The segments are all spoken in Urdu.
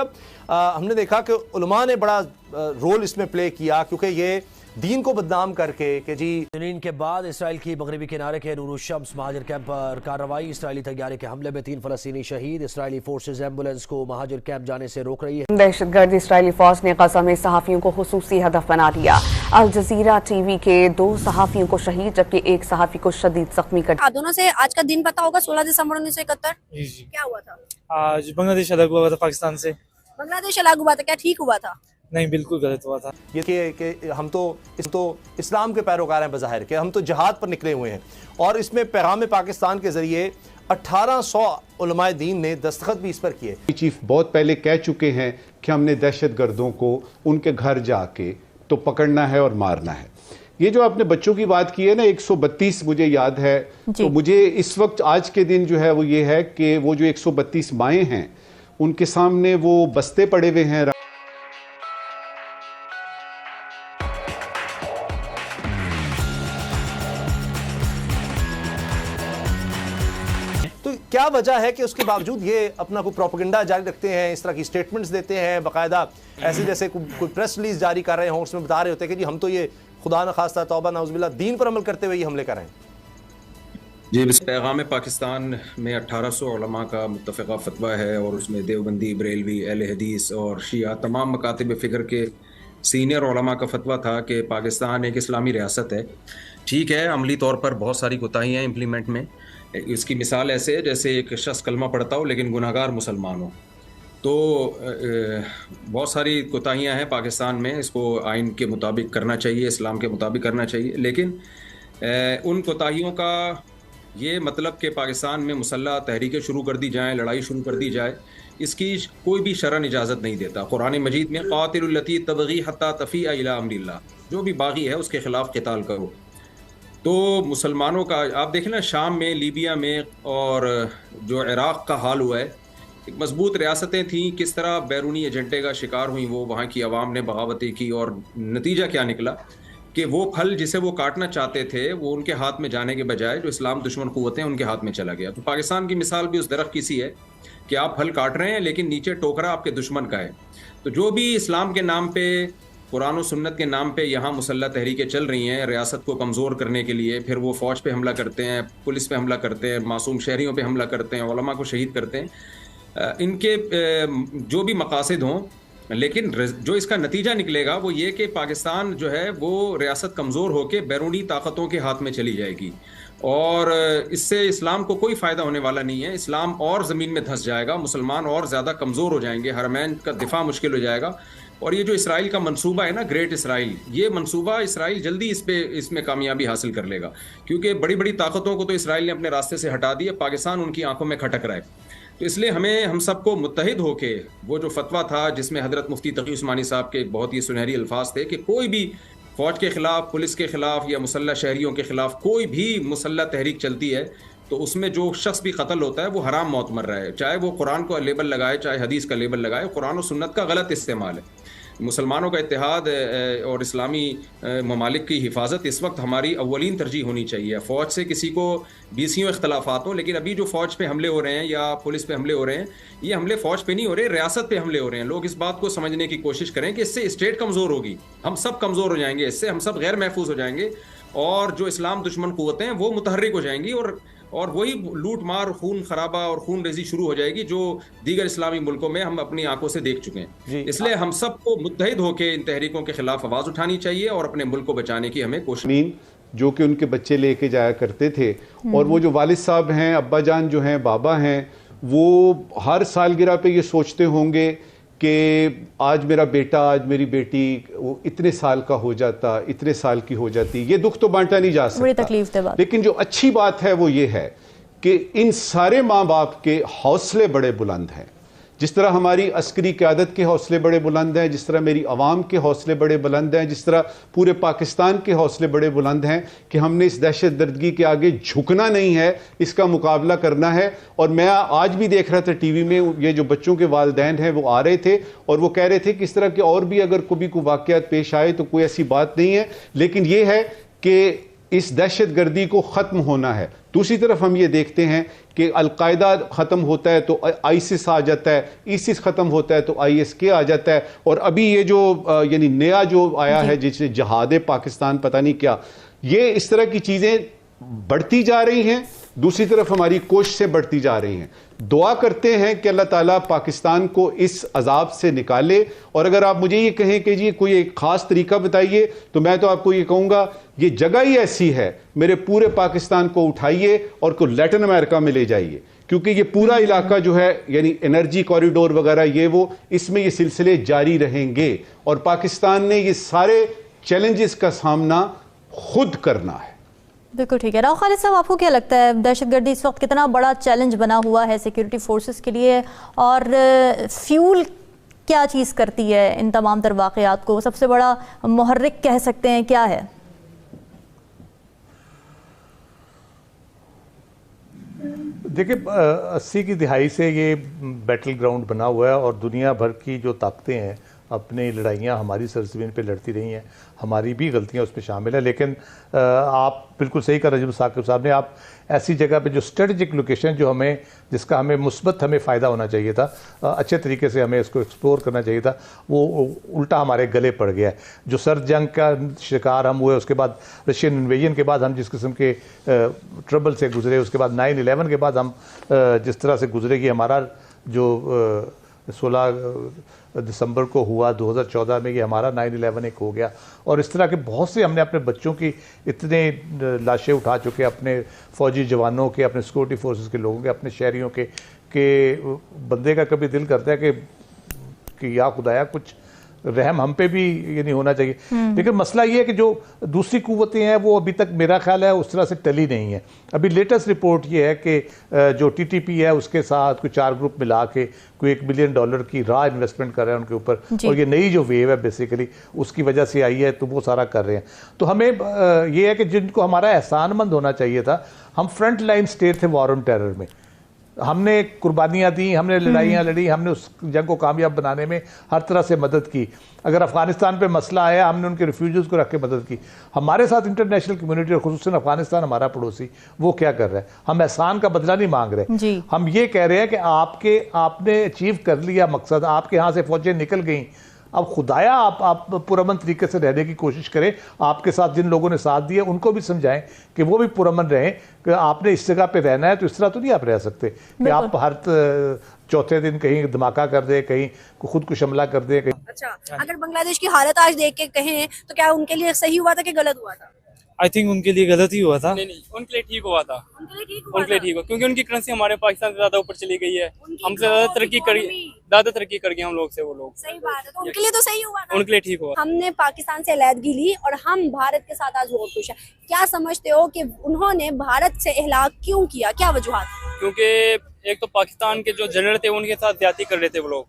صاحب ہم نے دیکھا کہ علماء نے بڑا رول اس میں پلے کیا، کیونکہ یہ دین کو بدنام کر کے کہ جی جنین کے بعد اسرائیل کی مغربی کنارے کے نور الشمس مہاجر کیمپ پر کارروائی، اسرائیلی طیارے کے حملے میں 3 فلسطینی شہید، اسرائیلی فورسز ایمبولنس کو مہاجر کیمپ جانے سے روک رہی ہے۔ دہشت گرد اسرائیلی فوج نے غزہ میں صحافیوں کو خصوصی ہدف بنا لیا، الجزیرہ ٹی وی کے 2 صحافیوں کو شہید جبکہ 1 صحافی کو شدید زخمی کر دونوں سے آج کا دن پتا ہوگا 16 دسمبر 1971 جی کیا ہوا تھا؟ آج بنگلہ دیش الگ ہوا تھا پاکستان سے۔ بنگلہ دیش الگ ہوا تھا، کیا ٹھیک ہوا تھا؟ نہیں، بالکل غلط ہوا تھا۔ یہ کہ ہم تو اسلام کے پیروکار ہیں بظاہر، کہ ہم تو جہاد پر نکلے ہوئے ہیں، اور اس میں پیغام پاکستان کے ذریعے 1800 علماء دین نے دستخط بھی اس پر کیے۔ چیف بہت پہلے کہہ چکے ہیں کہ ہم نے دہشت گردوں کو ان کے گھر جا کے تو پکڑنا ہے اور مارنا ہے۔ یہ جو آپ نے بچوں کی بات کی ہے نا، 132 مجھے یاد ہے، تو مجھے اس وقت آج کے دن جو ہے وہ یہ ہے کہ وہ جو 132 مائیں ہیں ان کے سامنے وہ بستے پڑے ہوئے ہیں۔ تو کیا وجہ ہے کہ اس کے باوجود یہ اپنا کوئی پروپیگنڈا جاری رکھتے ہیں، اس طرح کی سٹیٹمنٹس دیتے ہیں، باقاعدہ ایسے جیسے کوئی پریس ریلیز جاری کر رہے ہوں، اس میں بتا رہے ہوتے ہیں کہ جی ہم تو یہ خدا نخواستہ توبہ نعوذ باللہ دین پر عمل کرتے ہوئے یہ حملے کر رہے ہیں؟ جی، پیغام پاکستان میں 1800 علماء کا متفقہ فتویٰ ہے، اور اس میں دیوبندی، بریلوی، اہل حدیث اور شیعہ تمام مکاتب فکر کے سینئر علماء کا فتویٰ تھا کہ پاکستان ایک اسلامی ریاست ہے۔ ٹھیک ہے، عملی طور پر بہت ساری کوتاہیاں ہیں امپلیمنٹ میں۔ اس کی مثال ایسے ہے جیسے ایک شخص کلمہ پڑھتا ہو لیکن گناہگار مسلمان ہو، تو بہت ساری کوتاہیاں ہیں پاکستان میں۔ اس کو آئین کے مطابق کرنا چاہیے، اسلام کے مطابق کرنا چاہیے، لیکن ان کوتاہیوں کا یہ مطلب کہ پاکستان میں مسلح تحریکیں شروع کر دی جائیں، لڑائی شروع کر دی جائے، اس کی کوئی بھی شرعن اجازت نہیں دیتا۔ قرآن مجید میں قاتل التی تبغی حتی تفیء الی امر اللہ، جو بھی باغی ہے اس کے خلاف قتال کرو۔ تو مسلمانوں کا آپ دیکھیں نا، شام میں، لیبیا میں اور جو عراق کا حال ہوا ہے، ایک مضبوط ریاستیں تھیں، کس طرح بیرونی ایجنٹے کا شکار ہوئیں وہ، وہاں کی عوام نے بغاوتیں کی، اور نتیجہ کیا نکلا کہ وہ پھل جسے وہ کاٹنا چاہتے تھے وہ ان کے ہاتھ میں جانے کے بجائے جو اسلام دشمن قوتیں ان کے ہاتھ میں چلا گیا۔ تو پاکستان کی مثال بھی اس درخت کی سی ہے کہ آپ پھل کاٹ رہے ہیں لیکن نیچے ٹوکرا آپ کے دشمن کا ہے۔ تو جو بھی اسلام کے نام پہ، قرآن و سنت کے نام پہ یہاں مسلح تحریکیں چل رہی ہیں ریاست کو کمزور کرنے کے لیے، پھر وہ فوج پہ حملہ کرتے ہیں، پولیس پہ حملہ کرتے ہیں، معصوم شہریوں پہ حملہ کرتے ہیں، علماء کو شہید کرتے ہیں، ان کے جو بھی مقاصد ہوں، لیکن جو اس کا نتیجہ نکلے گا وہ یہ کہ پاکستان جو ہے وہ ریاست کمزور ہو کے بیرونی طاقتوں کے ہاتھ میں چلی جائے گی، اور اس سے اسلام کو کوئی فائدہ ہونے والا نہیں ہے۔ اسلام اور زمین میں دھس جائے گا، مسلمان اور زیادہ کمزور ہو جائیں گے، حرمین کا دفاع مشکل ہو جائے گا۔ اور یہ جو اسرائیل کا منصوبہ ہے نا، گریٹ اسرائیل، یہ منصوبہ اسرائیل جلدی اس میں کامیابی حاصل کر لے گا، کیونکہ بڑی بڑی طاقتوں کو تو اسرائیل نے اپنے راستے سے ہٹا دیا، پاکستان ان کی آنکھوں میں کھٹک رہا ہے۔ تو اس لیے ہم سب کو متحد ہو کے، وہ جو فتویٰ تھا جس میں حضرت مفتی تقی عثمانی صاحب کے بہت ہی سنہری الفاظ تھے کہ کوئی بھی فوج کے خلاف، پولیس کے خلاف یا مسلح شہریوں کے خلاف کوئی بھی مسلح تحریک چلتی ہے تو اس میں جو شخص بھی قتل ہوتا ہے وہ حرام موت مر رہا ہے، چاہے وہ قرآن کو لیبل لگائے چاہے حدیث کا لیبل لگائے، قرآن و سنت کا غلط استعمال ہے۔ مسلمانوں کا اتحاد اور اسلامی ممالک کی حفاظت اس وقت ہماری اولین ترجیح ہونی چاہیے۔ فوج سے کسی کو بیسیوں اختلافات ہوں، لیکن ابھی جو فوج پہ حملے ہو رہے ہیں یا پولیس پہ حملے ہو رہے ہیں، یہ حملے فوج پہ نہیں ہو رہے، ریاست پہ حملے ہو رہے ہیں۔ لوگ اس بات کو سمجھنے کی کوشش کریں کہ اس سے اسٹیٹ کمزور ہوگی، ہم سب کمزور ہو جائیں گے، اس سے ہم سب غیر محفوظ ہو جائیں گے، اور جو اسلام دشمن قوتیں ہیں وہ متحرک ہو جائیں گی، اور وہی لوٹ مار، خون خرابہ اور خون ریزی شروع ہو جائے گی جو دیگر اسلامی ملکوں میں ہم اپنی آنکھوں سے دیکھ چکے ہیں۔ اس لیے ہم سب کو متحد ہو کے ان تحریکوں کے خلاف آواز اٹھانی چاہیے اور اپنے ملک کو بچانے کی ہمیں کوشش، جو کہ ان کے بچے لے کے جایا کرتے تھے، اور وہ جو والد صاحب ہیں، ابا جان جو ہیں، بابا ہیں، وہ ہر سالگرہ پہ یہ سوچتے ہوں گے کہ آج میرا بیٹا، آج میری بیٹی وہ اتنے سال کا ہو جاتا، اتنے سال کی ہو جاتی۔ یہ دکھ تو بانٹا نہیں جا سکتا، لیکن جو اچھی بات ہے وہ یہ ہے کہ ان سارے ماں باپ کے حوصلے بڑے بلند ہیں۔ جس طرح ہماری عسکری قیادت کے حوصلے بڑے بلند ہیں، جس طرح میری عوام کے حوصلے بڑے بلند ہیں، جس طرح پورے پاکستان کے حوصلے بڑے بلند ہیں کہ ہم نے اس دہشت گردی کے آگے جھکنا نہیں ہے، اس کا مقابلہ کرنا ہے۔ اور میں آج بھی دیکھ رہا تھا ٹی وی میں، یہ جو بچوں کے والدین ہیں وہ آ رہے تھے اور وہ کہہ رہے تھے کہ اس طرح کے اور بھی اگر کوئی واقعات پیش آئے تو کوئی ایسی بات نہیں ہے، لیکن یہ ہے کہ اس دہشت گردی کو ختم ہونا ہے. دوسری طرف ہم یہ دیکھتے ہیں کہ القاعدہ ختم ہوتا ہے تو آئیسس آ جاتا ہے, ایسس ختم ہوتا ہے تو ISK آ جاتا ہے, اور ابھی یہ جو یعنی نیا جو آیا ہے جسے جہاد پاکستان پتہ نہیں کیا, یہ اس طرح کی چیزیں بڑھتی جا رہی ہیں. دوسری طرف ہماری کوشش سے بڑھتی جا رہی ہیں. دعا کرتے ہیں کہ اللہ تعالیٰ پاکستان کو اس عذاب سے نکالے. اور اگر آپ مجھے یہ کہیں کہ جی کوئی ایک خاص طریقہ بتائیے, تو میں تو آپ کو یہ کہوں گا یہ جگہ ہی ایسی ہے, میرے پورے پاکستان کو اٹھائیے اور کو لیٹن امریکہ میں لے جائیے, کیونکہ یہ پورا علاقہ جو ہے یعنی انرجی کوریڈور وغیرہ یہ وہ, اس میں یہ سلسلے جاری رہیں گے, اور پاکستان نے یہ سارے چیلنجز کا سامنا خود کرنا ہے. بالکل ٹھیک ہے. راؤ خالد صاحب، آپ کو کیا لگتا ہے دہشت گردی اس وقت کتنا بڑا چیلنج بنا ہوا ہے سیکیورٹی فورسز کے لیے، اور فیول کیا چیز کرتی ہے ان تمام تر واقعات کو؟ سب سے بڑا محرک کہہ سکتے ہیں کیا ہے؟ دیکھیں 80 کی دہائی سے یہ بیٹل گراؤنڈ بنا ہوا ہے، اور دنیا بھر کی جو طاقتیں ہیں اپنی لڑائیاں ہماری سرزمین پہ لڑتی رہی ہیں، ہماری بھی غلطیاں اس پہ شامل ہیں. لیکن آپ بالکل صحیح کہا رجب ثاقب صاحب نے، آپ ایسی جگہ پہ جو اسٹریٹجک لوکیشن جو ہمیں جس کا ہمیں مثبت ہمیں فائدہ ہونا چاہیے تھا، اچھے طریقے سے ہمیں اس کو ایکسپلور کرنا چاہیے تھا، وہ الٹا ہمارے گلے پڑ گیا ہے. جو سرد جنگ کا شکار ہم ہوئے، اس کے بعد رشین انویژن کے بعد ہم جس قسم کے ٹربل سے گزرے، اس کے بعد 9/11 کے بعد ہم جس طرح سے گزرے کہ ہمارا جو 16 دسمبر کو ہوا 2014 میں، یہ ہمارا 9/11 ایک ہو گیا. اور اس طرح کے بہت سے ہم نے اپنے بچوں کی اتنے لاشیں اٹھا چکے، اپنے فوجی جوانوں کے، اپنے سیکورٹی فورسز کے لوگوں کے، اپنے شہریوں کے، کہ بندے کا کبھی دل کرتا ہے کہ یا خدایا کچھ رحم ہم پہ بھی یہ نہیں ہونا چاہیے. لیکن مسئلہ یہ ہے کہ جو دوسری قوتیں ہیں وہ ابھی تک میرا خیال ہے اس طرح سے ٹلی نہیں ہے. ابھی لیٹسٹ رپورٹ یہ ہے کہ جو TTP ہے اس کے ساتھ کوئی 4 گروپ ملا کے کوئی $1 بلین کی راہ انویسٹمنٹ کر رہے ہیں ان کے اوپر، اور یہ نئی جو ویو ہے بیسیکلی اس کی وجہ سے آئی ہے، تو وہ سارا کر رہے ہیں. تو ہمیں یہ ہے کہ جن کو ہمارا احسان مند ہونا چاہیے تھا، ہم فرنٹ لائن اسٹیٹ تھے وار آن ٹیرر میں، ہم نے قربانیاں دیں، ہم نے لڑائیاں لڑی، ہم نے اس جنگ کو کامیاب بنانے میں ہر طرح سے مدد کی. اگر افغانستان پہ مسئلہ آیا، ہم نے ان کے ریفیوجیز کو رکھ کے مدد کی. ہمارے ساتھ انٹرنیشنل کمیونٹی اور خصوصاً افغانستان ہمارا پڑوسی وہ کیا کر رہا ہے؟ ہم احسان کا بدلہ نہیں مانگ رہے، ہم یہ کہہ رہے ہیں کہ آپ نے اچیو کر لیا مقصد، آپ کے ہاں سے فوجیں نکل گئیں، اب خدایا آپ پرامن طریقے سے رہنے کی کوشش کریں. آپ کے ساتھ جن لوگوں نے ساتھ دیا ان کو بھی سمجھائیں کہ وہ بھی پرامن رہیں، کہ آپ نے اس جگہ پہ رہنا ہے تو اس طرح تو نہیں آپ رہ سکتے کہ آپ ہر چوتھے دن کہیں دھماکہ کر دیں، کہیں خود کش حملہ کر دیں. اچھا، اگر بنگلہ دیش کی حالت آج دیکھ کے کہیں تو کیا ان کے لیے صحیح ہوا تھا کہ غلط ہوا تھا؟ آئی تھنک ان کے لیے غلط ہی ہوا تھا. نہیں ان کے لیے ٹھیک ہوا تھا، ان کے لیے ٹھیک ان کے لیے ٹھیک ہوا، کیونکہ ان کی کرنسی ہمارے پاکستان سے زیادہ اوپر چلی گئی ہے، ہم سے زیادہ ترقی کر گئے ہم لوگ سے وہ لوگ. صحیح بات ہے، تو ان کے لیے تو صحیح ہوا تھا، ان کے لیے ٹھیک ہوا. ہم نے پاکستان سے علیحدگی لی اور ہم بھارت کے ساتھ آج بہت خوش ہیں. کیا سمجھتے ہو کہ انہوں نے بھارت سے اخلاق کیوں کیا؟ کیا وجوہات؟ کیونکہ ایک تو پاکستان کے جو جنرل تھے ان کے ساتھ زیادتی کر رہے تھے وہ لوگ.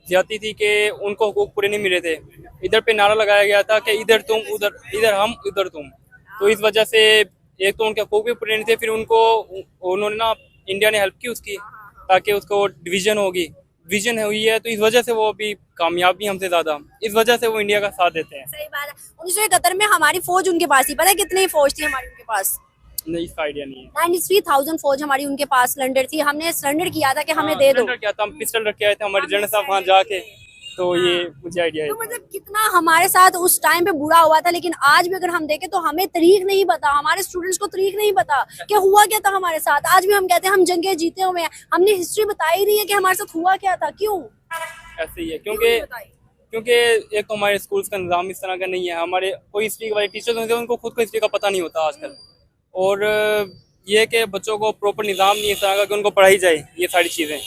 زیادتی تھی کہ ان کو حقوق پورے نہیں ملے تھے. ادھر پہ نعرہ لگایا گیا تھا کہ ادھر تم ادھر ہم ادھر تم، تو اس وجہ سے ایک تو ان کے حقوق بھی پورے نہیں تھے، پھر انہوں نے نا انڈیا نے ہیلپ کی اس کی، تاکہ اس کو ڈویژن ہوئی ہے، تو اس وجہ سے وہ ابھی کامیاب بھی ہم سے زیادہ، اس وجہ سے وہ انڈیا کا ساتھ دیتے ہیں. صحیح بات ہے. 1971 میں ہماری فوج ان کے پاس ہی، پتہ ہے کتنی فوج تھی ہماری ان کے پاس؟ نہیں، اس کا آئیڈیا نہیں ہے. 93,000 فوج ہماری ان کے پاس سرنڈر تھی. ہم نے سرنڈر کیا تھا کہ ہمیں دے دو. کیا تھا، ہم پسٹل رکھے آئے تھے ہمارے جنرل صاحب وہاں جا کے، تو یہ مجھے آئیڈیا ہے. تو مطلب کتنا ہمارے ساتھ اس ٹائم پہ برا ہوا تھا، لیکن آج بھی اگر ہم دیکھیں تو ہمیں تاریخ نہیں پتا، ہمارے اسٹوڈنٹس کو تاریخ نہیں پتا کہ ہوا کیا تھا ہمارے ساتھ. آج بھی ہم کہتے ہیں ہم جنگیں جیتے ہوئے ہیں، ہم نے ہسٹری بتائی نہیں ہے کہ ہمارے ساتھ ہوا کیا تھا. کیوں ایسے ہی ہے؟ کیونکہ ایک تو ہمارے اسکولس کا نظام اس طرح کا نہیں ہے. ہمارے کوئی ہسٹری والے ٹیچرز ہوتے ہیں ان کو خود کو ہسٹری کا پتہ نہیں ہوتا آج کل، اور یہ کہ بچوں کو پراپر نظام نہیں اس طرح کا کہ ان کو پڑھائی جائے یہ ساری چیزیں.